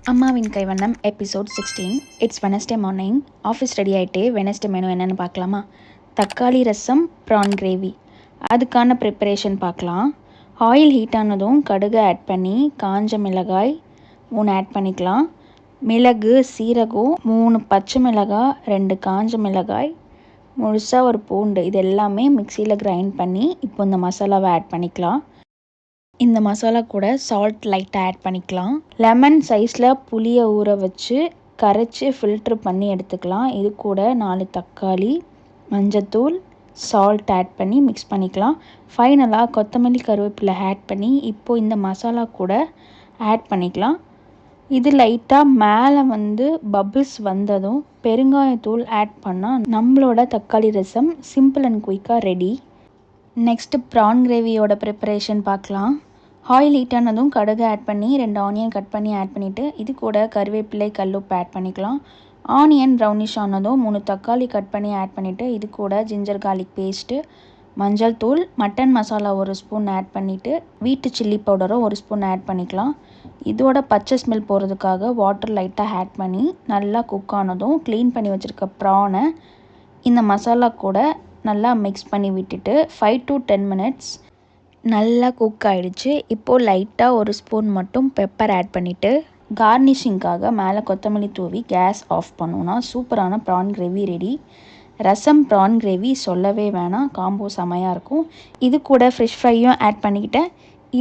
அம்மாவின் கைவண்ணம் episode 16. It's Wednesday morning. Office ready ஆகிட்டே வெனஸ்டே மெனு என்னென்னு பார்க்கலாமா? தக்காளி ரசம், ப்ரான் கிரேவி. அதுக்கான ப்ரிப்பரேஷன் பார்க்கலாம். ஆயில் ஹீட் ஆனதும் கடுகு ஆட் பண்ணி காஞ்ச மிளகாய் 3 ஆட் பண்ணிக்கலாம். மிளகு, சீரகம், 3 பச்சை மிளகாய், 2 காஞ்ச மிளகாய், முழுசாக ஒரு பூண்டு, இது எல்லாமே மிக்சியில் கிரைண்ட் பண்ணி இப்போ இந்த மசாலாவை ஆட் பண்ணிக்கலாம். இந்த மசாலா கூட சால்ட் லைட்டாக ஆட் பண்ணிக்கலாம். லெமன் சைஸில் புளியை ஊற வச்சு கரைச்சி ஃபில்ட்ரு பண்ணி எடுத்துக்கலாம். இது கூட 4 தக்காளி, மஞ்சத்தூள், சால்ட் ஆட் பண்ணி மிக்ஸ் பண்ணிக்கலாம். ஃபைனலாக கொத்தமல்லி கருவேப்பிலை ஆட் பண்ணி இப்போது இந்த மசாலா கூட ஆட் பண்ணிக்கலாம். இது லைட்டாக மேலே பபிள்ஸ் வந்ததும் பெருங்காயத்தூள் ஆட் பண்ணால் நம்மளோட தக்காளி ரசம் சிம்பிள் அண்ட் குயிக்காக ரெடி. நெக்ஸ்ட்டு ப்ரான் கிரேவியோட ப்ரிப்பரேஷன் பார்க்கலாம். ஆயில் ஹீட் ஆனதும் கடுகு ஆட் பண்ணி 2 ஆனியன் கட் பண்ணி ஆட் பண்ணிவிட்டு இது கூட கருவேப்பிலை, கல்லுப்பு ஆட் பண்ணிக்கலாம். ஆனியன் ப்ரௌனிஷ் ஆனதும் 3 தக்காளி கட் பண்ணி ஆட் பண்ணிவிட்டு இது கூட ஜிஞ்சர் கார்லிக் பேஸ்ட்டு, மஞ்சள் தூள், மட்டன் மசாலா 1 ஸ்பூன் ஆட் பண்ணிவிட்டு வீட்டு சில்லி பவுடரும் 1 ஸ்பூன் ஆட் பண்ணிக்கலாம். இதோட பச்சை ஸ்மெல் போகிறதுக்காக வாட்டர் லைட்டாக ஆட் பண்ணி நல்லா குக் ஆனதும் க்ளீன் பண்ணி வச்சுருக்க ப்ரானை இந்த மசாலா கூட நல்லா மிக்ஸ் பண்ணி விட்டுட்டு 5 to 10 minutes நல்லா குக் ஆகிடுச்சு. இப்போது லைட்டாக 1 ஸ்பூன் மட்டும் பெப்பர் ஆட் பண்ணிவிட்டு கார்னிஷிங்காக மேலே கொத்தமல்லி தூவி கேஸ் ஆஃப் பண்ணோன்னா சூப்பரான ப்ரான் கிரேவி ரெடி. ரசம் ப்ரான் கிரேவி சொல்லவே வேணாம், காம்போ செமையாக இருக்கும். இது கூட ஃபிஷ் ஃப்ரையும் ஆட் பண்ணிக்கிட்டேன்.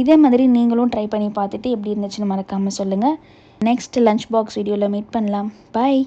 இதே மாதிரி நீங்களும் ட்ரை பண்ணி பார்த்துட்டு எப்படி இருந்துச்சுன்னு மறக்காமல் சொல்லுங்கள். நெக்ஸ்ட் லஞ்ச் பாக்ஸ் வீடியோவில் மீட் பண்ணலாம். பாய்.